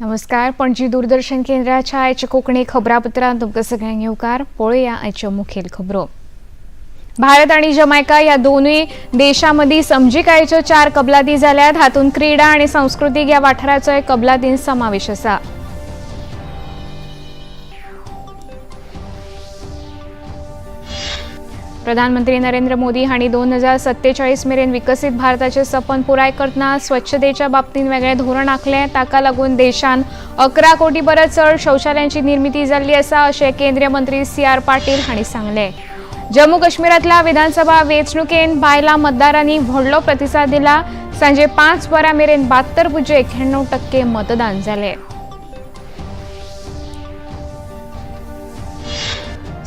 नमस्कार. पणजी दूरदर्शन केंद्राच्या आयच्या कोंकणी खबरापत्रांत तुमकां सगळ्यांक येवकार. पळोवया आयच्यो मुखेल खबरो. भारत आणि जमैका या दोनूय देशांमदी समजिकायेच्यो 4 कबलाती जाल्यात. हातूंत क्रीडा आणि संस्कृतीक या वाठाराचोय कबलातींत समावेश आसा. प्रधानमंत्री नरेंद्र मोदी हांणी 2047 मेरेन विकसीत भारताचे सपन पुराय करतना स्वच्छतेच्या बाबतींत वेगळे धोरण आंखले. ताका लागून देशान 11 कोटी परस चड शौचालयांची निर्मिती जाल्ली आसा अशें केंद्रीय मंत्री CR पाटील हांणी सांगले. जम्मू काश्मीरांतल्या विधानसभा वेंचणुकेंत बायलां मतदारांनी व्हडलो प्रतिसाद दिला. सांजे 5 वरां मेरेन 72.91% मतदान जालें.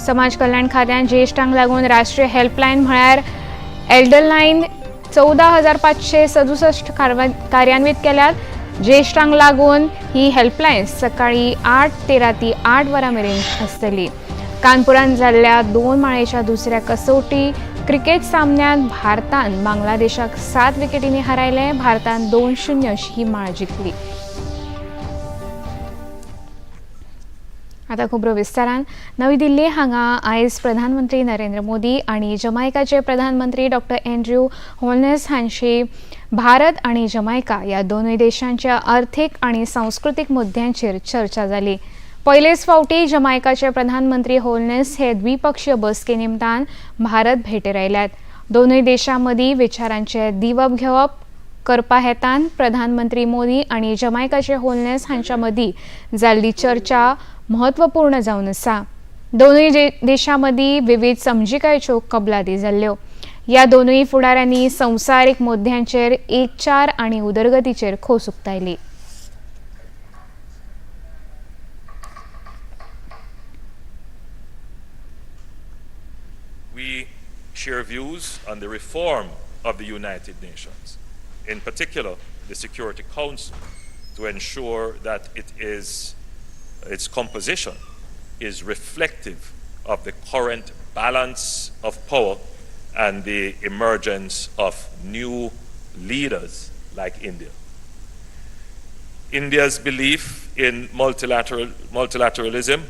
समाज कल्याण खात्यान ज्येश्ठांक लागून राष्ट्रीय हेल्पलायन म्हळ्यार एल्डर लायन 14,567 कार्यान्वित केल्यात. ज्येश्ठांक लागून ही हेल्पलायन सकाळी 8 ते राती 8 वरां मेरेन आसतली. कानपुरांत जाल्ल्या 2 माळेच्या दुसऱ्या कसोटी क्रिकेट सामन्यांत भारतान बांगलादेशाक 7 विकेटींनी हारायले. भारतान 2-0 अशी ही माळ जिखली. आता खबरो विस्तारान. नवी दिल्ली हांगा आयज प्रधानमंत्री नरेंद्र मोदी आणि जमैकाचे प्रधानमंत्री डॉ. एंड्र्यू होलनेस हांची भारत आणि जमैका या दोनूय देशांच्या आर्थीक आणि सांस्कृतीक मुद्द्यांचेर चर्चा जाली. पयलेच फावटी जमैकाचे प्रधानमंत्री होलनेस हे द्विपक्षीय बसके निमतान भारत भेटेर आयल्यात. दोनूय देशांमदी विचारांचे दिवप घेवप करपा हेतान प्रधानमंत्री मोदी आणि जमैकाचे होलनेस हांच्या मदी जाल्ली चर्चा महत्वपूर्ण जावन आसा. दोनूय देशांमदी विविध समजिकायेच्यो कबलाती जाल्ल्यो. या दोनूय फुडाऱ्यांनी संवसारीक मुद्द्यांचेर एकचार आणि उदरगतीचेर खोस उक्तायली. We share views on the reform of the United Nations, in particular the Security Council, to ensure that its composition is reflective of the current balance of power and the emergence of new leaders like India. India's belief in multilateralism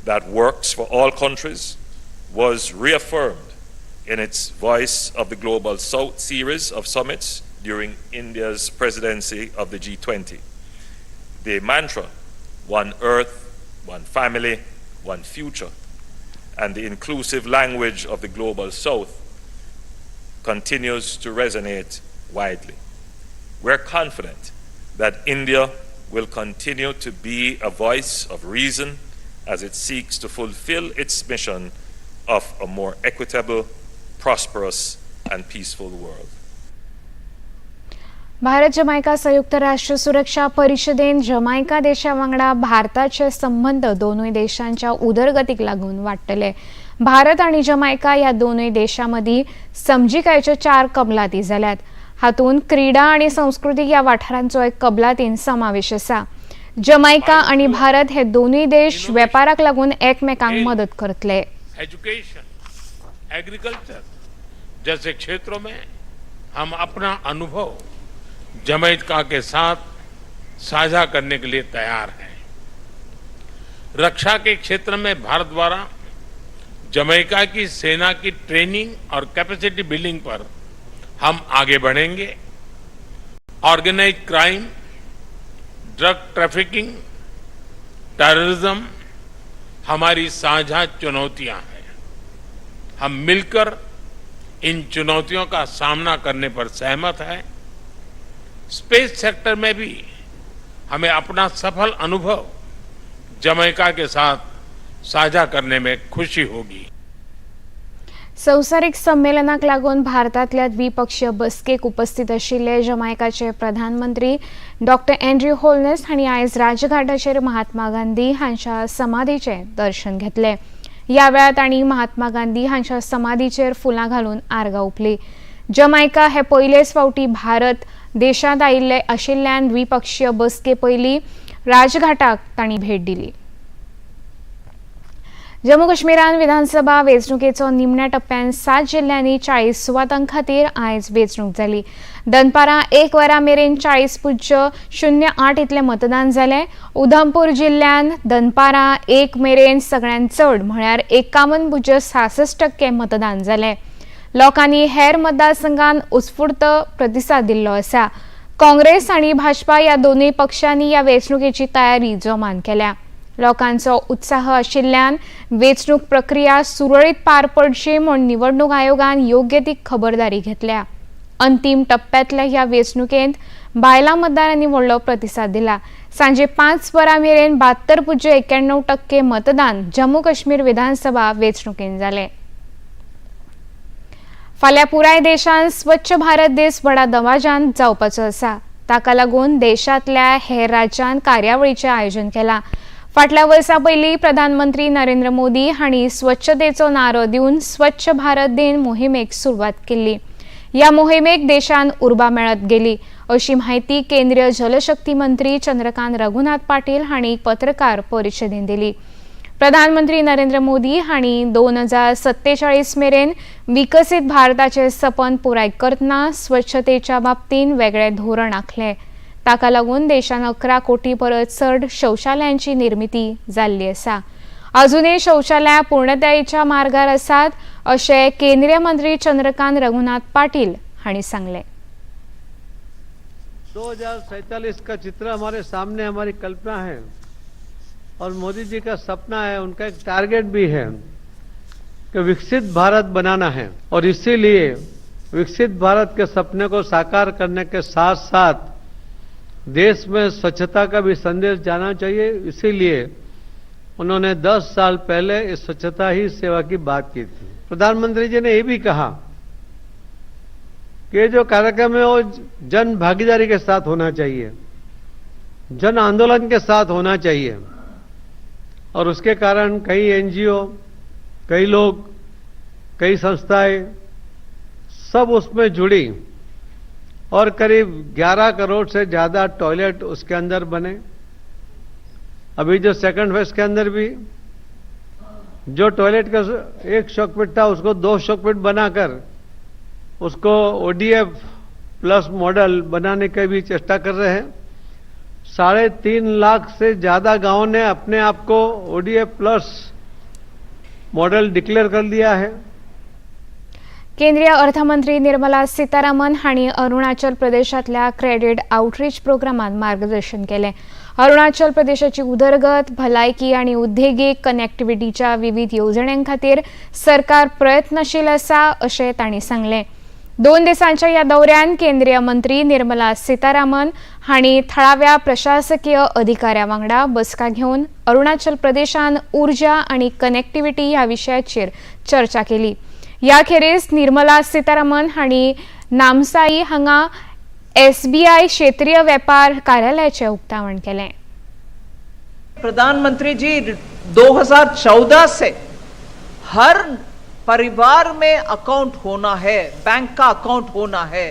that works for all countries was reaffirmed in its Voice of the Global South series of summits during India's presidency of the G20. The mantra, one earth, one family, one future, and the inclusive language of the Global South continues to resonate widely. We're confident that India will continue to be a voice of reason as it seeks to fulfill its mission of a more equitable, prosperous, and peaceful world. Bharat Jamaica संयुक्त राष्ट्र सुरक्षा परिषदेन Jamaica देशा वांगडा भारताचे संबंध दोनूय देशांच्या उदरगतीक लागून वाडटले. भारत आणि जमैका या दोनूय देशांमदी समजिकायेच्यो 4 कबलाती जाल्यात. हातूंत क्रीडा आणि संस्कृतीक या वाठारांचो एक कबलातीन समावेश आसा. जमैका आणि भारत हे दोनूय देश वेपाराक लागून एकमेकांक मदत करतले. एजुकेशन, एग्रीकल्चर जैसे क्षेत्रों में हम अपना अनुभव जमैका के साथ साझा करने के लिए तैयार हैं. रक्षा के क्षेत्र में भारत द्वारा जमैका की सेना की ट्रेनिंग और कैपेसिटी बिल्डिंग पर हम आगे बढ़ेंगे. Organised crime, drug trafficking, terrorism हमारी साझा चुनौतियां हैं. हम मिलकर इन चुनौतियों का सामना करने पर सहमत हैं. स्पेस सेक्टर में भी हमें अपना सफल अनुभव जमैका के साथ साझा करने में खुशी होगी. संवसारीक संमेलनाक लागून भारतातल्या द्विपक्षीय बसकेक उपस्थित आशिल्ले जमैकाचे प्रधानमंत्री डॉ. एंड्र्यू होलनेस हांणी आयज राजघाटाचेर महात्मा गांधी हांच्या समाधीचे दर्शन घेतले. या वेळार तांणी महात्मा गांधी हांच्या समाधीचेर फुलां घालून आर्गां ओंपलीं. जमैका हे पयलेच फावटी भारत देशांत आयिल्ले आशिल्ल्यान द्विपक्षीय बसके पयलीं राजघाटाक तांणी भेट दिली. जम्मू काश्मीरान विधानसभा वेंचणुकेचो निमण्या टप्प्यान 7 जिल्ल्यांनी 40 सुवातां खातीर आयज वेंचणूक जाली। दनपारां 1 वरां मेरेन 40.08 इतलें मतदान जालें। उधमपूर जिल्ल्यांत दनपारां 1 मेरेन सगळ्यांत चड म्हळ्यार 51.66% मतदान जालें। लोकांनी हेर मतदारसंघांत उत्स्फूर्त प्रतिसाद दिल्लो आसा। काँग्रेस आनी भाजपा ह्या दोनूय पक्षांनी ह्या वेंचणुकेची तयारी जोमान केल्या। लोकांचो उत्साह आशिल्ल्यान वेंचणूक प्रक्रिया सुरळीत पार पडची म्हूण निवडणूक आयोगान योग्य ती खबरदारी घेतल्या। अंतीम टप्प्यातल्या ह्या वेंचणुकेंत बायलां मतदारांनी व्हडलो प्रतिसाद दिला। सांजे 5 वरां मेरेन 72.91% मतदान जम्मू काश्मीर विधानसभा वेंचणुकेंत जालें। फाल्यां पुराय देशांत स्वच्छ भारत दीस व्हडा दबाज्यान जावपाचो आसा। ताका लागून देशांतल्या हेर राज्यांत कार्यावळीचें आयोजन केलां। फाटल्या वर्सा पयलीं प्रधानमंत्री नरेंद्र मोदी हांणी स्वच्छतेचो नारो दिवन स्वच्छ भारत दिन मोहिमेक सुरवात केल्ली। ह्या मोहिमेक देशांत उर्बा मेळत गेली अशी माहिती केंद्रीय जलशक्ती मंत्री चंद्रकांत रघुनाथ पाटील हांणी पत्रकार परिशदेंत दिली। प्रधानमंत्री नरेंद्र मोदी हांणी 2047 मेरेन विकसीत भारताचें सपन पुराय करतना स्वच्छतेच्या बाबतींत वेगळें धोरण आंखलें। ताका लागून देशांत 11 कोटी परस चड शौचालयांची निर्मिती जाल्ली आसा। अजूनय शौचालयां पूर्णतायेच्या मार्गार आसात अशें केंद्रीय मंत्री चंद्रकांत रघुनाथ पाटील हांणी सांगलें। 2047 का चित्र हमारे सामने, हमारी कल्पना है और मोदी जी का सपना है, उनका एक टारगेट भी है कि विकसित भारत बनाना है। और इसीलिए विकसित भारत के सपने को साकार करने के साथ साथ देश में स्वच्छता का भी संदेश जाना चाहिए। इसीलिए उन्होंने 10 साल पहले इस स्वच्छता ही सेवा की बात की थी। प्रधानमंत्री जी ने ये भी कहा कि जो कार्यक्रम है वो जन भागीदारी के साथ होना चाहिए, जन आंदोलन के साथ होना चाहिए। और उसके कारण कई एनजीओ, कई लोग, कई संस्थाएं सब उसमें जुड़ी और करीब 11 करोड़ से ज्यादा टॉयलेट उसके अंदर बने। अभी जो सेकंड फेज के अंदर भी जो टॉयलेट का 1 शौकफीट था उसको 2 शौकफीट बनाकर उसको ODF प्लस मॉडल बनाने की भी चेष्टा कर रहे हैं। 3.5 लाख से ज्यादा गांवों ने अपने आप को ODF प्लस मॉडल डिक्लेअर कर लिया है। केंद्रीय अर्थमंत्री निर्मला सीतारामन हांणी अरुणाचल प्रदेशातल्या क्रेडिट आउटरीच प्रोग्रामात मार्गदर्शन केलें। अरुणाचल प्रदेशाची उदरगत, भलायकी आनी उद्देगीक कनेक्टिव्हिटीच्या विविध येवजण्यां खातीर सरकार प्रयत्नशील आसा अशें तांणी सांगलें। 2 दिसांच्या ह्या दौऱ्यान केंद्रीय मंत्री निर्मला सीतारामन हांणी थळाव्या प्रशासकीय अधिकाऱ्यां वांगडा बसका घेवन अरुणाचल प्रदेशान उर्जा आनी कनेक्टिव्हिटी ह्या विशयाचेर चर्चा केली। ह्या खेरीज निर्मला सीतारामन हांणी नामसाई हांगा SBI क्षेत्रीय वेपार कार्यालयाचें उक्तावण केलें। प्रधानमंत्री जी 2014 से हर परिवार में अकाउंट होना है, बैंक का अकाउंट होना है,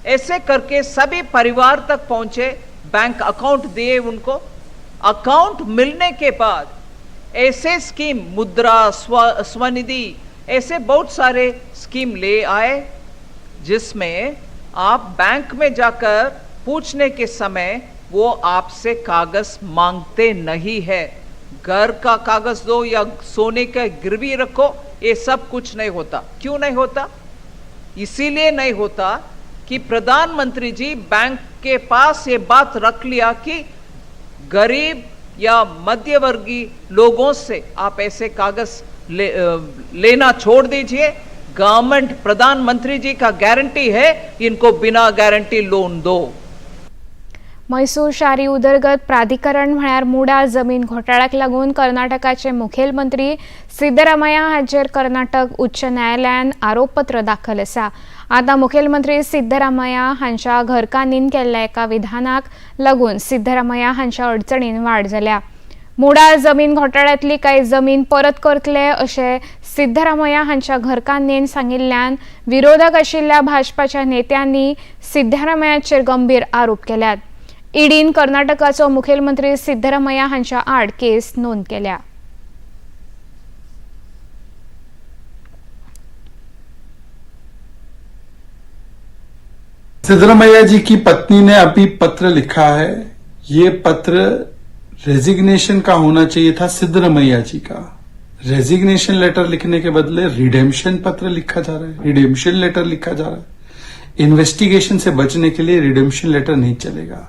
ऐसे करके सभी परिवार तक पहुंचे, बैंक अकाउंट दिए उनको। अकाउंट मिलने के बाद ऐसे स्कीम मुद्रा, स्वनिधि, ऐसे बहुत सारे स्कीम ले आए जिसमें आप बैंक में जाकर पूछने के समय वो आपसे कागज मांगते नहीं है। घर का कागज दो या सोने का गिरवी रखो, ये सब कुछ नहीं होता। क्यों नहीं होता? इसीलिए नहीं होता कि प्रधानमंत्री जी बैंक के पास ये बात रख लिया कि गरीब या मध्यवर्गीय लोगों से आप ऐसे कागज लेना छोड़ दीजिए। गवर्नमेंट, प्रधानमंत्री जी का गारंटी है, इनको बिना गारंटी लोन दो। मैसूर शारी उदरगत प्राधिकरण म्हळ्यार मुडा जमीन घोटाळ्याक लागून कर्नाटकाचे मुखेलमंत्री सिद्धरामय्या हाचेर कर्नाटक उच्च न्यायालयान आरोपपत्र दाखल आसा। आता मुखेलमंत्री सिद्धरामय्या हांच्या घरकान्नीन केल्ल्या एका विधानाक लागून सिद्धरामय्या हांच्या अडचणींत वाड जाल्या। मुडा जमीन घोटाळ्यांतली कांय जमीन परत करतले अशें सिद्धरामय्या हांच्या घरकान्नीन सांगिल्ल्यान विरोधक आशिल्ल्या भाजपाच्या नेत्यांनी सिद्धरामय्याचेर गंभीर आरोप केल्यात। ईडीन कर्नाटकाचो मुखेलमंत्री सिद्धरामय्या हांच्या आड केस नोंद केल्या। सिद्धरामैया जी की पत्नी ने अभी पत्र लिखा है। ये पत्र रेजिग्नेशन का होना चाहिए था सिद्धरामैया जी का। रेजिग्नेशन लेटर लिखने के बदले रिडेम्पशन पत्र लिखा जा रहा है, रिडेम्पशन लेटर लिखा जा रहा है। इन्वेस्टिगेशन से बचने के लिए रिडेम्पशन लेटर नहीं चलेगा,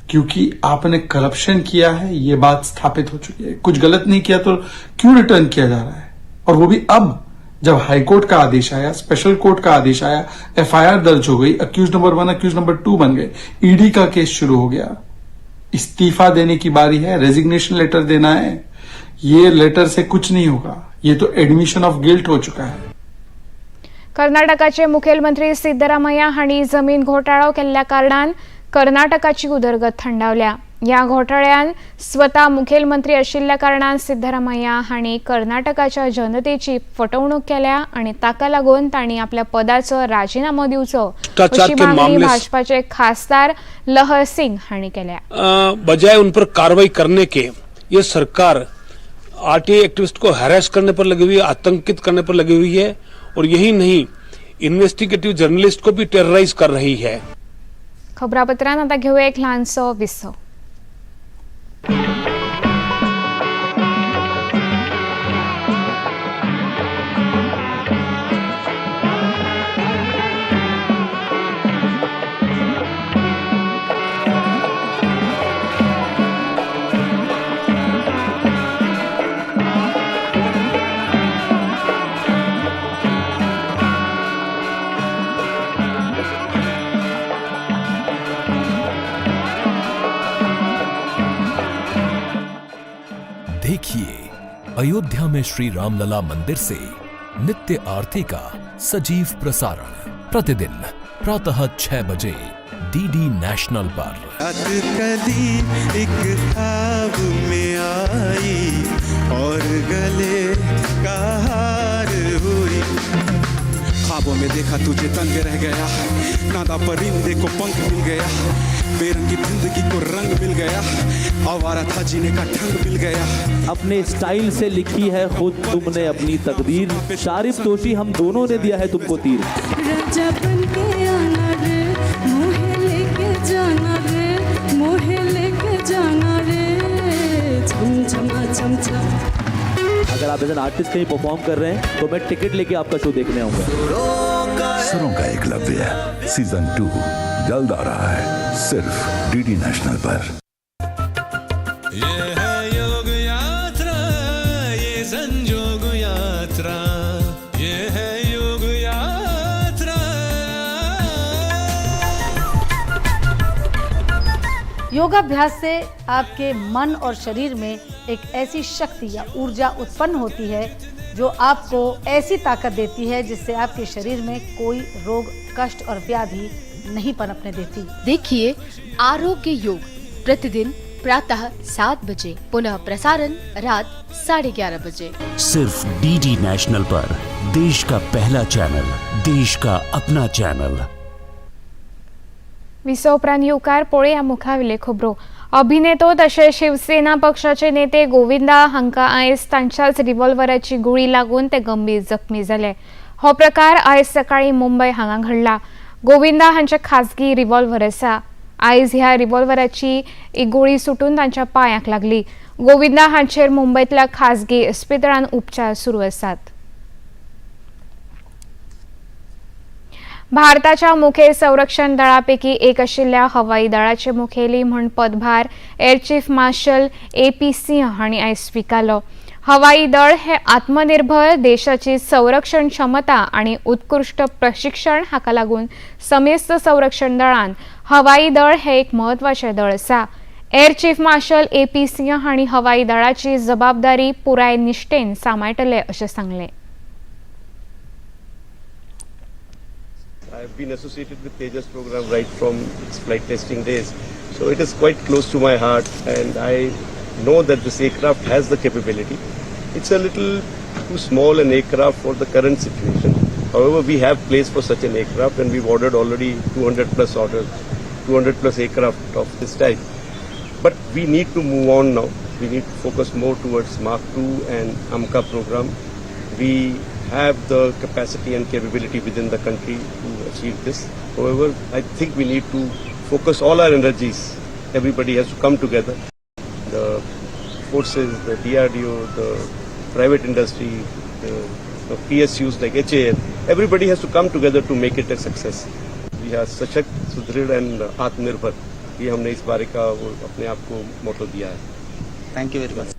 क्योंकि आपने करप्शन किया है, ये बात स्थापित हो चुकी है। कुछ गलत नहीं किया तो क्यों रिटर्न किया जा रहा है? और वो भी अब जब हाईकोर्ट का आदेश आया, स्पेशल कोर्ट का आदेश आया, एफआईआर दर्ज हो गई, अक्यूज नंबर 1, अक्यूज नंबर 2 बन गए, ईडी का केस शुरू हो गया। इस्तीफा देने की बारी है, रेजिग्नेशन लेटर देना है। ये लेटर से कुछ नहीं होगा, ये तो एडमिशन ऑफ गिल्ट हो चुका है। कर्नाटकाचे मुखेलमंत्री सिद्धरामय्या हांणी जमीन घोटाळो केल्ल्या कारणान कर्नाटकाची उदरगत थंडावल्या। या घोटाळ्यान स्वता मुखेलमंत्री आशिल्ल्या कारणान सिद्धरामय्या हांणी कर्नाटकाच्या जनतेची फटवणूक केल्या आणि ताका लागून तांणी आपल्या पदाचो राजीनामो दिवचो अशी मागणी भाजपाचे खासदार लहर सिंग हांणी केल्या। बजाय उन पर कार्रवाई करने के ये सरकार आरटीआई एक्टिविस्ट को हैरेस करने पर लगी हुई है, आतंकित करने पर लगी हुई है, और यही नहीं इन्वेस्टिगेटिव जर्नलिस्ट को भी टेरराइज कर रही है। खबरापत्रांत आता घेऊया एक ल्हानसो विसो। देखिए अयोध्या में श्री रामलला मंदिर से नित्य आरती का सजीव प्रसारण प्रतिदिन प्रातः 6 बजे डीडी नेशनल पर। कली एक ख्वाब में आई और गले का हार हुई। ख्वाबों में देखा तुझे तंग रह गया, नादा परिंदे को पंख मिल गया, बेरंगी जिंदगी को रंग मिल गया, आवारा था जीने का ढंग मिल गया। अपने स्टाइल से लिखी है खुद तुमने अपनी तकदीर, शारिफ तोशी हम दोनों ने दिया है तुमको तीर। राजा बन के आना रे, मोहे लेके जाना रे, मोहे लेके जाना रे, छम छमा छम छम। अगर आप एज एन आर्टिस्ट कहीं परफॉर्म कर रहे हैं तो मैं टिकट लेके आपका शो देखने आऊंगा। सुरों का एकलव्य सीजन 2 जल्द आ रहा है सिर्फ डीडी नेशनल पर। ये है योग यात्रा, ये संयोग यात्रा, ये है योग यात्रा। योगाभ्यास से आपके मन और शरीर में एक ऐसी शक्ति या ऊर्जा उत्पन्न होती है जो आपको ऐसी ताकत देती है जिससे आपके शरीर में कोई रोग, कष्ट और व्याधि नहीं पनपने देती। देखिए आरोग्य योग प्रतिदिन प्रातः 7 बजे, पुनः प्रसारण रात 11:30 बजे, सिर्फ डीडी नेशनल पर। देश का पहला चैनल, देश का अपना चैनल। विसो उपरांत येवकार पळोवया मुखावेले खबरो। अभिनेतो तशेंच शिवसेना पक्षाचे नेते गोविंदा हांकां आयज तांच्याच रिव्हॉल्वराची गुळी लागून ते गंभीर जखमी जाले। हो प्रकार आयज सकाळी मुंबय हांगा घडला। गोविंदा हांचे खासगी रिव्हॉल्वर आसा। आयज ह्या रिव्हॉल्वराची एक गुळी सुटून तांच्या पांयाक लागली। गोविंदा हांचेर मुंबयतल्या खासगी इस्पितळांत उपचार सुरू आसात। भारताच्या मुखेल संरक्षण दळापैकी एक आशिल्ल्या हवाई दळाचे मुखेली म्हूण पदभार एअर चीफ मार्शल AP सिंह हांणी आयज स्वीकारलो। हवाई दळ हे आत्मनिर्भर देशाची संरक्षण क्षमता आणि उत्कृष्ट प्रशिक्षण हाका लागून समेस्त संरक्षण दळांत हवाई दळ हे एक महत्वाचे दळ आसा। एअर चीफ मार्शल AP सिंह हांणी हवाई दळाची जबाबदारी पुराय निश्ठेन सांबाळटले अशें सांगलें। I've been associated with Tejas program right from its flight testing days, so it is quite close to my heart, and I know that this aircraft has the capability. It's a little too small an aircraft for the current situation. However, we have place for such an aircraft, and we've ordered already 200 plus orders, 200 plus aircraft of this type. But we need to move on now. We need to focus more towards Mark II and AMCA program. We have the capacity and capability within the country to achieve this. However, I think we need to focus all our energies. Everybody has to come together. The forces, the DRDO, the private industry, the PSUs like HAL, everybody has to come together to make it a success. We are सशक्त, सुदृढ़ and आत्मनिर्भर. ये हमने इस बार का अपने आप को motor दिया है. Thank you very much.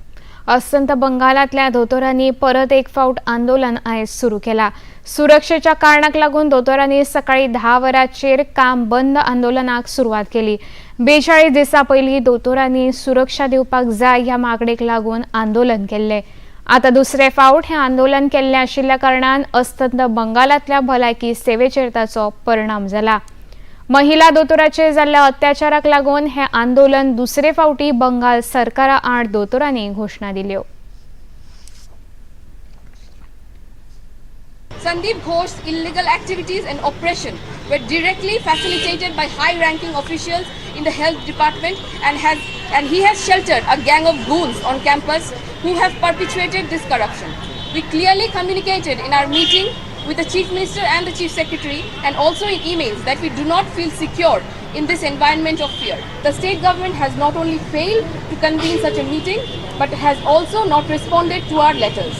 अस्तंत बंगालातल्या दोतोरांनी परत एक फावट आंदोलन आयज सुरू केला. सुरक्षेच्या कारणाक लागून दोतोरांनी सकाळी 10 वरांचेर काम बंद आंदोलनाक सुरवात केली. 42 दिसां पयलीं दोतोरांनी सुरक्षा दिवपाक जाय ह्या मागणेक लागून आंदोलन केल्ले. आता दुसरे फावट हे आंदोलन केल्ले आशिल्ल्या कारणान अस्तंत बंगालातल्या भलायकी सेवेचेर ताचो परिणाम जाला. महिला दोतोराचेर जाल्ल्या अत्याचाराक लागून हे आंदोलन दुसरे फावटी बंगाल सरकारा आड दोतोरांनी घोषणा दिल्यो. Sandeep Ghosh's illegal activities and oppression were directly facilitated by high-ranking officials in the health department, and he has sheltered a gang of goons on campus who have perpetuated this corruption. We clearly communicated in our meeting with the Chief Minister and the Chief Secretary, and also in emails, that we do not feel secure in this environment of fear. The state government has not only failed to convene such a meeting, but has also not responded to our letters.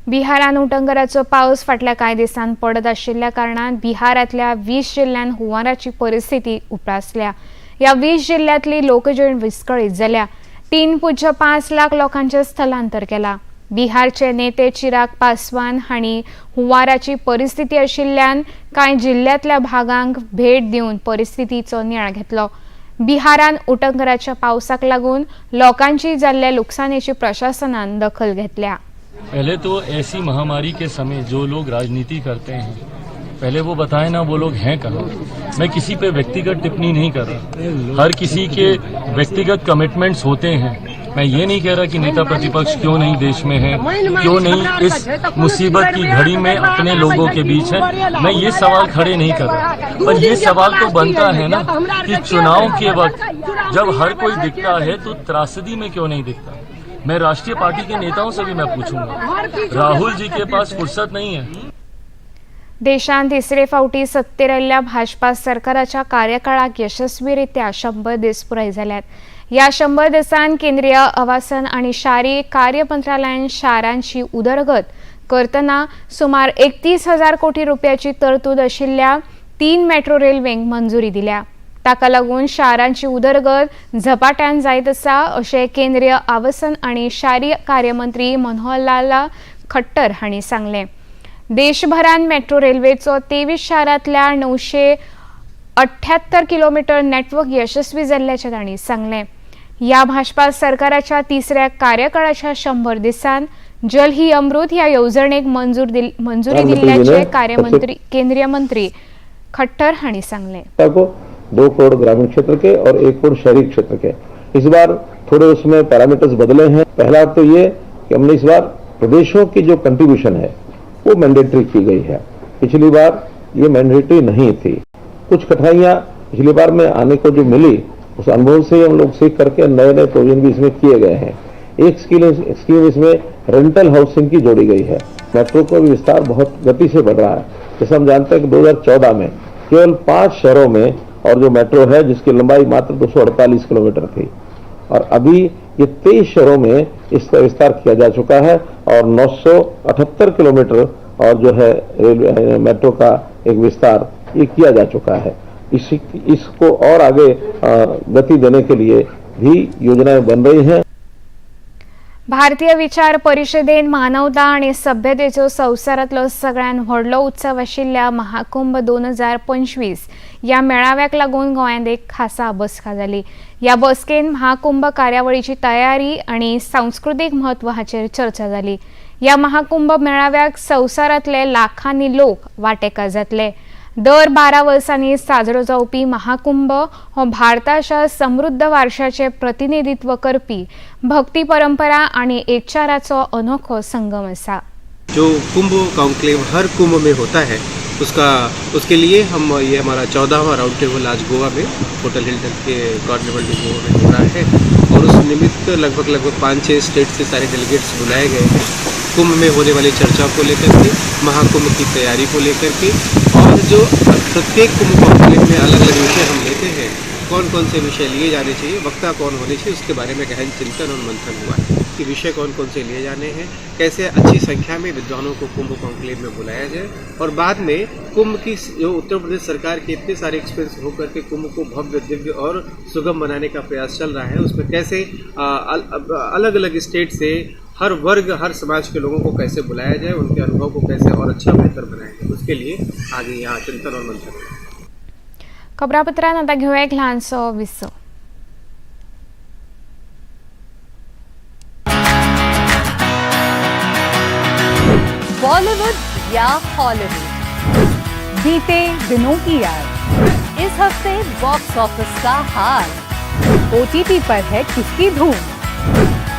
बिहारान उटंगराचो पावस फाटल्या कांय दिसांन पडत आशिल्ल्या कारणान बिहारातल्या 20 जिल्ह्यांत हुंवाराची परिस्थिती उप्रासल्या. ह्या 20 जिल्ह्यांतली लोकजीण विस्कळीत जाल्या. 3.5 लाख लोकांचे स्थलांतर केला. बिहारचे नेते चिराग पासवान हांणी हुंवाराची परिस्थिती आशिल्ल्यान कांय जिल्ह्यांतल्या भागांक भेट दिवन परिस्थितीचो नियाळ घेतलो. बिहारान उटंगराच्या पावसाक लागून लोकांची जाल्ल्या लुकसाणीची प्रशासनान दखल घेतल्या. पहले तो ऐसी महामारी के समय जो लोग राजनीति करते हैं, पहले वो बताएं ना वो लोग हैं कहाँ. मैं किसी पे व्यक्तिगत टिप्पणी नहीं कर रहा. हर किसी के व्यक्तिगत कमिटमेंट्स होते हैं. मैं ये नहीं कह रहा कि नेता प्रतिपक्ष क्यों नहीं देश में है, क्यों नहीं इस मुसीबत की घड़ी में अपने लोगों के बीच है. मैं ये सवाल खड़े नहीं कर रहा, पर ये सवाल तो बनता है ना कि चुनाव के वक्त जब हर कोई दिखता है तो त्रासदी में क्यों नहीं दिखता. मैं राष्ट्रीय पार्टी के नेताओं से भी मैं पूछूंगा, राहुल जी के पास फुर्सत नहीं है. देशांत तिसरे फावटी सत्तेर आयिल्ल्या भाजपा सरकाराच्या कार्यकाळाक यशस्वीरित्या 100 दीस पुराय जाल्यात. या 100 दिसांत केंद्रीय आवासन आणि शारी कार्य मंत्रालयान शारांची उदरगत करतना सुमार 31,000 कोटी रुपयाची तरतूद आशिल्ल्या 3 मेट्रो रेल्वेंक मंजुरी दिल्या. ताका लागून शारांची उदरगत झपाट्यान जायत आसा अशें केंद्रीय आवासन आणि शारी कार्यमंत्री मनोहरलाल खट्टर हांणी सांगलें. देशभरान मेट्रो रेल्वेचो 23 शारांतल्या 978 किलोमीटर नेटवर्क यशस्वी जाल्ल्याचें तांणी सांगलें. या भाजपा सरकाराच्या तिसऱ्या कार्यकाळाच्या 100 दिसांत जल ही अमृत ह्या येवजणेक मंजुरी दिल्ल्याचे केंद्रीय मंत्री खट्टर हांणी सांगलें. 2 करोड़ ग्रामीण क्षेत्र के और 1 करोड़ शहरी क्षेत्र के. इस बार थोड़े उसमें पैरामीटर्स बदले हैं. पहला तो ये कि हमने इस बार प्रदेशों की जो कंट्रीब्यूशन है वो मैंडेटरी की गई है. पिछली बार ये मैंडेटरी नहीं थी. कुछ कठिनाइयां पिछली बार में आने को जो मिली उस अनुभव से हम लोग सीख करके नए नए प्रोविजन भी इसमें किए गए हैं. एक स्कीम इसमें रेंटल हाउसिंग की जोड़ी गई है. मेट्रो का भी विस्तार बहुत गति से बढ़ रहा है. जैसे हम जानते हैं कि 2014 में केवल 5 शहरों में और जो मेट्रो है जिसकी लंबाई मात्र 248 किलोमीटर थी, और अभी ये 23 शहरों में इसका विस्तार किया जा चुका है और 978 किलोमीटर और जो है रेलवे मेट्रो का एक विस्तार ये किया जा चुका है. इसको और आगे गति देने के लिए भी योजनाएं बन रही हैं. भारतीय विचार परिषदेन मानवता आणि सभ्यतेचो संवसारांतलो सगळ्यात व्हडलो उत्सव आशिल्ल्या महाकुंभ 2025 या मेळाव्याक लागून गोंयांत एक खासा बसका जाली. या बसकेन महाकुंभ कार्यावळीची तयारी आणि सांस्कृतिक म्हत्व हाचेर चर्चा जाली. या महाकुंभ मेळाव्याक संवसारांतले लाखांनी लोक वांटेकार जातले. दर 12 वर्सांनी साजरो जावपी महाकुंभ हो भारताच्या समृद्ध वारशाचे प्रतिनिधित्व करपी भक्ती परंपरा आणि एकचाराचो अनोखो संगम असा. जो कुंभ कॉन्क्लेव हर कुंभ में होता है उसके लिए ये हमारा 14वां राउंड टेबल आज गोवा में होटल हिल्टन के कॉर्निवल में गोवा में हो रहा है और उस निमित्त लगभग 5-6 स्टेट से सारे डेलीगेट्स बुलाए गए हैं कुंभ में होने वाली चर्चा को लेकर के, महाकुंभ की तैयारी को लेकर के, और जो प्रत्येक कुंभ कॉन्क्लेव में अलग अलग विषय हम लेते हैं, कौन कौन से विषय लिए जाने चाहिए, वक्ता कौन होने चाहिए, उसके बारे में गहन चिंतन और मंथन हुआ है कि विषय कौन कौन से लिए जाने हैं, कैसे अच्छी संख्या में विद्वानों को कुंभ कॉन्क्लेव में बुलाया जाए, और बाद में कुंभ की जो उत्तर प्रदेश सरकार के इतने सारे एक्सपेंस होकर के कुंभ को भव्य, दिव्य और सुगम बनाने का प्रयास चल रहा है, उसमें कैसे अलग अलग स्टेट से हर वर्ग, हर समाज के लोगों को कैसे बुलाया जाए, उनके अनुभव को कैसे और अच्छा बेहतर बनाया जाए, उसके लिए आगे यहाँ चिंतन और मंथन है। खबरापत्रात आता घेऊया एक लहानसं विसव. बॉलीवुड या हॉलीवुड, बीते दिनों की याद, इस हफ्ते बॉक्स ऑफिस का हाल, OTT पर है किसकी धूम,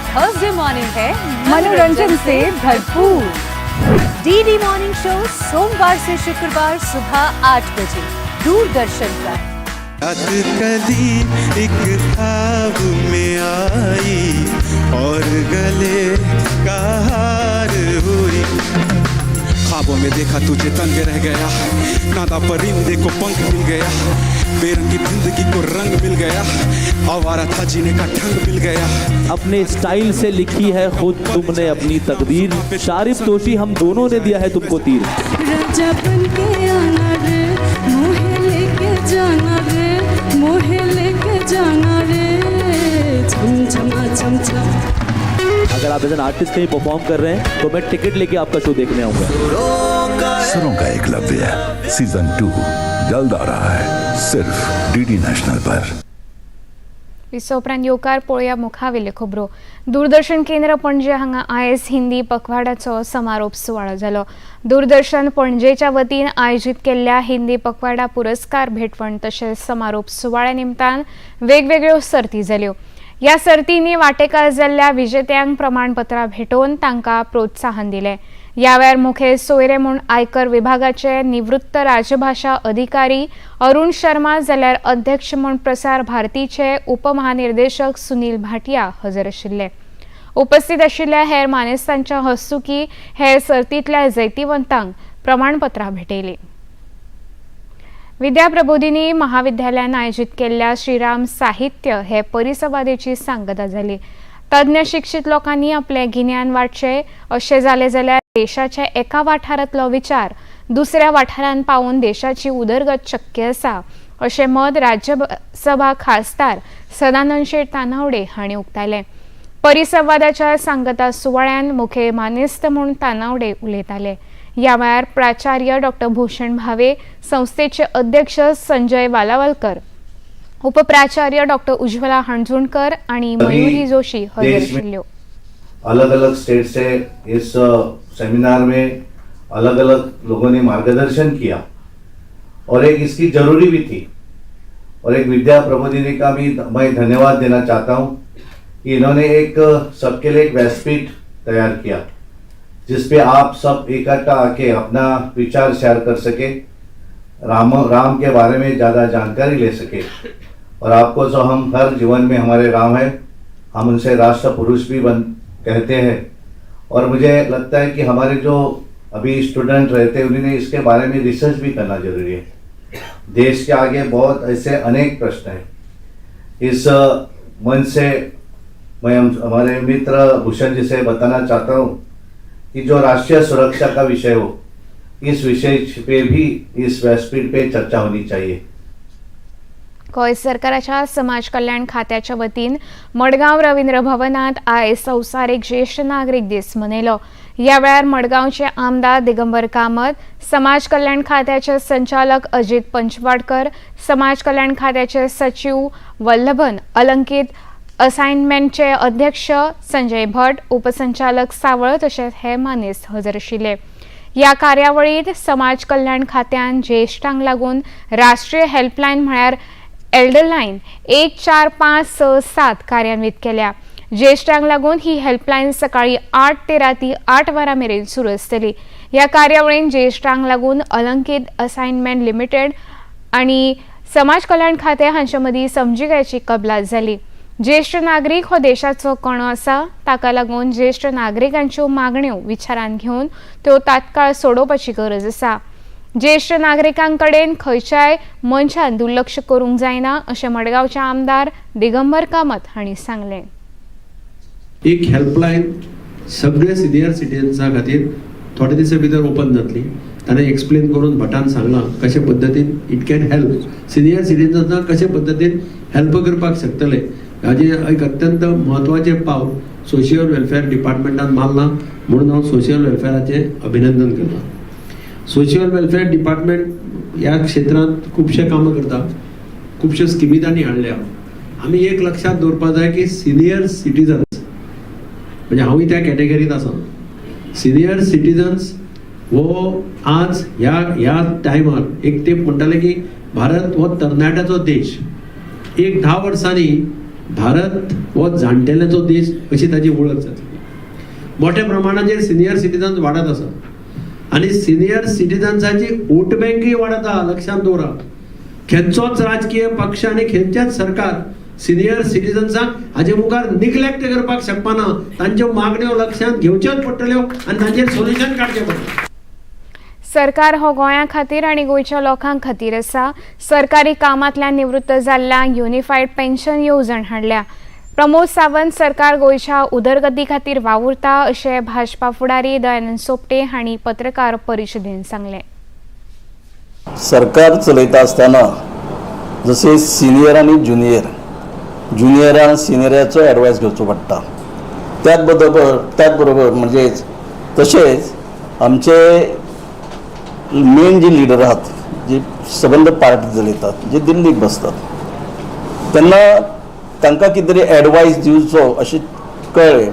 थर्सडे मॉर्निंग है मनोरंजन से भरपूर. DD मॉर्निंग शो सोमवार से शुक्रवार सुबह 8 बजे दूरदर्शन पर. कली एक ख्वाब में आई और गले का हार हुई, ख्वाबों में देखा तुझे तंग रह गया, नादा परिंदे को पंख मिल गया, बेरंगी जिंदगी को रंग मिल गया, आवारा था जीने का ढंग मिल गया. अपने स्टाइल से लिखी है खुद तुमने अपनी तकदीर, शारिफ तोशी हम दोनों ने दिया है तुमको तीर. राजा बन के आना रे, मोहे लेके जाना रे, मोहे लेके जाना रे, झमझमा झमझम. अगर आप एज एन आर्टिस्ट कहीं परफॉर्म कर रहे हैं तो मैं टिकट लेके आपका शो देखने आऊंगा. सुरों का एकलव्य सीजन 2 जल्द आ रहा है सिर्फ DD नेशनल पर. विसोपरांत येवकार पळोवया मुखावेल्यो खबरो. दूरदर्शन केंद्र पणजे हांगा आयज हिंदी पखवाडाचो समारोप सुवाळो जालो. दूरदर्शन पणजेच्या वतीन आयोजीत केल्ल्या हिंदी पखवाडा पुरस्कार भेटवण तशेंच समारोप सुवाळ्या निमतान वेगवेगळ्यो सर्ती जाल्यो. ह्या सर्तींनी वांटेकार जाल्ल्या विजेत्यांक प्रमाणपत्रां भेटोवन तांकां प्रोत्साहन दिलें. ह्या वेळार मुखेल सोयरे म्हूण आयकर विभागाचे निवृत्त राजभाषा अधिकारी अरुण शर्मा जाल्यार अध्यक्ष म्हूण प्रसार भारतीचे उपमहानिर्देशक सुनील भाटिया हजर आशिल्ले. उपस्थित आशिल्ल्या हेर मानेस्तांच्या हस्तुकीं हेर सर्तींतल्या जैतिवंतांक प्रमाणपत्रां भेटयलीं. विद्या प्रबोधिनी महाविद्यालयान आयोजीत केल्ल्या श्रीराम साहित्य हे परिसंवादेची सांगता जाली. तज्ञ शिक्षित लोकांनी आपले गिन्यान वाडचे अशें जालें जाल्यार देशाच्या एका वाठारांतलो विचार दुसऱ्या वाठारांत पावोवन देशाची उदरगत शक्य आसा अशें मत राज्यसभा खासदार सदानंद शेट तानावडे हांणी उक्तायलें. परिसंवादाच्या सांगता सुवाळ्यान मुखेल मानेस्त म्हूण तानावडे उलयताले. ह्या वेळार प्राचार्य डॉ. भूषण भावे, संस्थेचे अध्यक्ष संजय वालावलकर, उपप्राचार्य डॉ. उज्ज्वला हणजुणकर आणि मयुरी जोशी हजर आशिल्ल्यो. अलग अलग स्टेट से इस सेमिनार में अलग अलग लोगों ने मार्गदर्शन किया और एक इसकी जरूरी भी थी. और एक विद्या प्रबोधिनी का भी मैं धन्यवाद देना चाहता हूं कि इन्होंने एक सबके लिए एक व्यासपीठ तैयार किया जिसपे आप सब इकट्ठा आके अपना विचार शेयर कर सके, राम के बारे में ज़्यादा जानकारी ले सके. और आपको जो हम हर जीवन में हमारे राम है, हम उनसे राष्ट्र पुरुष भी कहते हैं. और मुझे लगता है कि हमारे जो अभी स्टूडेंट रहते हैं उन्हें इसके बारे में रिसर्च भी करना जरूरी है. देश के आगे बहुत ऐसे अनेक प्रश्न हैं. इस मन से मैं हमारे मित्र भूषण जी से बताना चाहता हूँ कि जो राष्ट्रीय सुरक्षा का विषय हो, इस विषय पे भी इस व्यासपीठ पे चर्चा होनी चाहिए. गोंय सरकाराच्या समाज कल्याण खात्याच्या वतीन मडगांव रवींद्र भवनात आयज संवसारीक ज्येष्ठ नागरीक दीस मनयलो. ह्या वेळार मडगांवचे आमदार दिगंबर कामत, समाज कल्याण खात्याचे संचालक अजित पंचवाडकर, समाज कल्याण खात्याचे सचिव वल्लभन अलंकित, असाइनमेंटचे अध्यक्ष संजय भट, उपसंचालक सावळ तशेंच हेर मानेस्त हजर आशिल्ले. ह्या कार्यावळीत समाज कल्याण खात्यान ज्येश्ठांक लागून राष्ट्रीय हेल्पलायन म्हळ्यार एल्डरलायन 14567 कार्यान्वित केल्या. ज्येश्ठांक लागून ही हेल्पलायन सकाळी 8 ते राती 8 वरां मेरेन सुरू आसतली. ह्या कार्यावळीन ज्येश्ठांक लागून अलंकित असाइनमेंट लिमिटेड आणि समाज कल्याण खाते हांचे मदीं समजिकायेची कबलात जाली. ज्येष्ठ नागरिक हो देशाचो कणो आसा, ताका लागून ज्येष्ठ नागरिकांच्यो मागण्यो विचारांत घेवन त्यो तात्काळ सोडोवपाची गरज आसा. ज्येष्ठ नागरिकांकडेन खंयच्याय मनशान दुर्लक्ष करूंक जायना अशें मडगांवचे आमदार दिगंबर कामत हांणी सांगलें. एक हेल्पलायन सगळे सिनियर सिटीजन्सा खातीर थोडे दिसा भितर ओपन जातली. ताणें एक्सप्लेन करून भटान सांगलां कशे पद्दतीन इट कॅन हेल्प सिनियर सिटीजन्सांक कशे पद्दतीन हेल्प करपाक शकतले. हाजे एक अत्यंत म्हत्वाचे पावल सोशियल वेलफेअर डिपार्टमेंटान मारला म्हणून हांव सोशियल वेलफेअराचे अभिनंदन करता. सोशियल वेलफेअर डिपार्टमेंट ह्या क्षेत्रांत खुबशे कामां करता, खुबश्यो स्किमी तांणी हाडल्या. आमी एक लक्षात दवरपाक जाय की सिनियर सिटीजन्स म्हणजे हांवूय त्या कॅटेगरींत आसा. सिनियर सिटीजन्स हो आज ह्या टायमार एक तेप म्हणटाले की भारत हो तरणाट्याचो देश. एक 10 वर्सांनी भारत हो जाणटेल्यांचो देश अशी ताची वळख जातली. मोठ्या प्रमाणाचेर सिनियर सिटीजन्स वाडत आसा आनी सिनियर सिटीजन्साची वोट बँकूय वाडत आहा. लक्षात दवरा, खंयचोच राजकीय पक्ष आनी खंयचेच सरकार सिनियर सिटीजन्सांक हाजे मुखार निग्लेक्ट करपाक शकपाना. तांच्यो मागण्यो लक्षांत घेवच्योच पडटल्यो आनी तांचेर सोल्युशन काडचें पडटलें. सरकार हो गोंया खातीर आनी गोंयच्या लोकांक खातीर आसा. सरकारी कामांतल्यान निवृत्त जाल्ल्यांक युनिफायड पेन्शन येवजण हाडल्या. प्रमोद सावंत सरकार गोंयच्या उदरगती खातीर वावुरता अशें भाजपा फुडारी दयानंद सोपटे हांणी पत्रकार परिशदेंत सांगलें. सरकार चलयता आसतना जशें सिनियर आनी ज्युनियरान सिनियराचो एडवायस घेवचो पडटा. त्याच बरोबर म्हणजे तशेंच आमचे मेन जी लिडर आहात, जे सबंद पार्टी चलयतात, जे दिल्लीक बसतात, तेन्ना तांकां कितें तरी एडवायस दिवचो अशें कळ्ळें.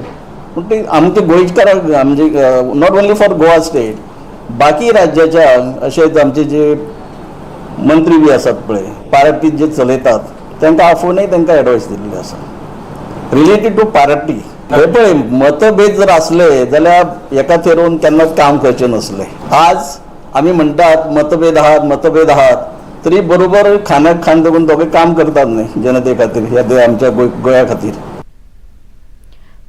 पूण ते आमच्या गोंयकारांक म्हणजे not only for Goa state, बाकी राज्याच्या अशेंच आमचे जे मंत्री बी आसात पळय, पार्टी जे चलयतात, तांकां आफोवनय तांकां एडवायस दिल्ली आसा रिलेटेड टू पार्टी. हे पळय, मतभेद जर आसले जाल्यार एका थेरोवन केन्नाच काम करचें नसलें. आज आमी म्हणटात मतभेद आहात तरी बरोबर खांद्याक खांद दवरून दोगे काम करतात न्ही जनते खातीर, ह्या आमच्या गोंया खातीर.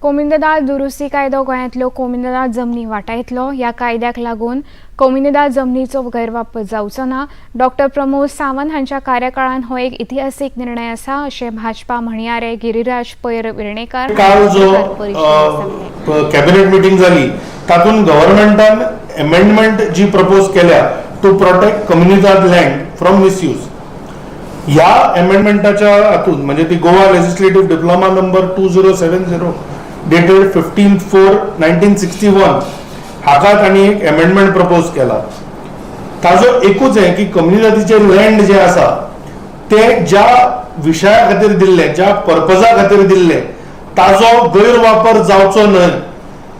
कोमिंददाद दुरुस्ती कायदो गोंयांतल्यो कोमिंददाद जमनी वाटायतलो. ह्या कायद्याक लागून कोमिंददाद जमनीचो गैरवापर जावचो ना. डॉक्टर प्रमोद सावंत हांच्या कार्यकाळान हो एक इतिहासीक निर्णय आसा अशें भाजपा म्हणयारे गिरिराज पैर वेर्णेकार काल जो कॅबिनेट मिटींग जाली तातूंत गव्हर्नमेंटान अमेंडमेंट जी प्रपोज केल्या टू प्रोटेक्ट कम्युनिदाद लँड फ्रॉम मिसयूज. ह्या अमेंडमेंटाच्या हातूंत म्हणजे ती Goa legislative diploma number 2070 dated 15/4/1961 हाका तांणी एक अमेंडमेंट प्रपोज केला. ताजो एकूच आहे की कम्युनिदादीचे लँड जे आसा ते ज्या विशया खातीर दिल्ले, ज्या पर्पजा खातीर दिल्ले, ताजो गैरवापर जावचो न्हय.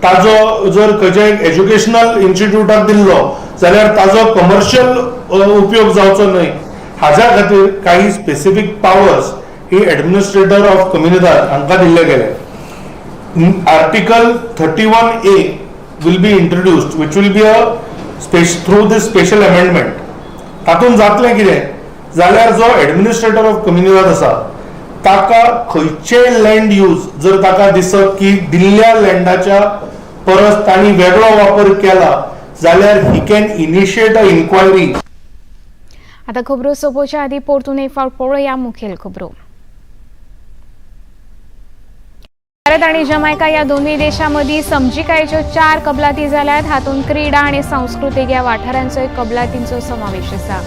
ताजो जर खंयच्या एज्युकेशनल इन्स्टिट्यूटाक दिल्लो जाल्यार ताजो कमर्शियल उपयोग जावचो न्हय. हाज्या खातीर काही specific powers he administrator of comunidade हांकां दिल्ले गेले. Article 31A will be introduced which will be through this special amendment. तातूंत जातलें कितें जाल्यार जो एडमिनिस्ट्रेटर ऑफ कम्युनिदाद आसा ताका खंयचे लँड यूज जर ताका दिसत की दिल्ल्या लँडाच्या परस तांणी वेगळो वापर केला जाल्यार ही कॅन इनिशिएट अ इन्क्वायरी. आता खबरो सोंपोवच्या आदी परतून एक फावट पळोवया मुखेल खबरो. भारत आणि जमैका या दोन्ही देशांमदी समजिकायेच्यो 4 कबलाती जाल्यात. हातूंत क्रीडा आणि सांस्कृतीक ह्या वाठारांचो कबलातींचो समावेश आसा.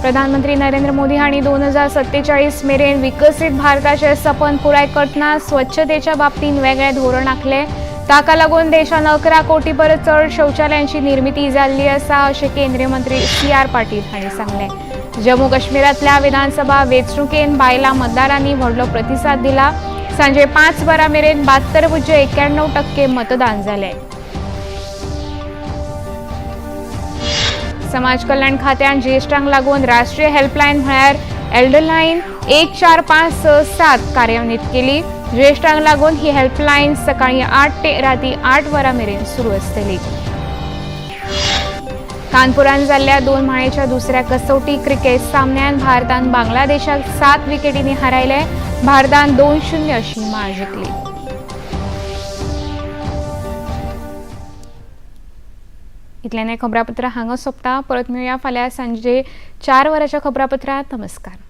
प्रधानमंत्री नरेंद्र मोदी हांणी 2047 मेरेन विकसीत भारताचे सपन पुराय करतना स्वच्छतेच्या बाबतींत वेगळे धोरण आंखले. ताका लागून देशान 11 कोटी परस चड शौचालयांची निर्मिती जाल्ली आसा अशें केंद्रीय मंत्री CR पाटील हांणी सांगलें. जम्मू काश्मीरांतल्या विधानसभा वेंचणुकेन बायलां मतदारांनी व्हडलो प्रतिसाद दिला. सांजे 5 वरां मेरेन 72.91% मतदान जालें. समाज कल्याण खात्यान ज्येश्ठांक लागून राष्ट्रीय हेल्पलायन म्हळ्यार एल्डरलायन 14567 कार्यान्वीत केली. ज्येश्ठांक लागून ही हेल्पलायन सकाळी 8 ते राती 8 वरां मेरेन सुरू आसतली. कानपुरात जाल्ल्या 2 माळेच्या दुसऱ्या कसोटी क्रिकेट सामन्यात भारतान बांगलादेशाक 7 विकेटींनी हारायले. भारतान 2-0 अशी माळ जिखली. इतल्यान खबरापत्र हांगा सोंपता. परत मेळुया फाल्यां सांजे 4 वरांच्या खबरापत्रांत. नमस्कार.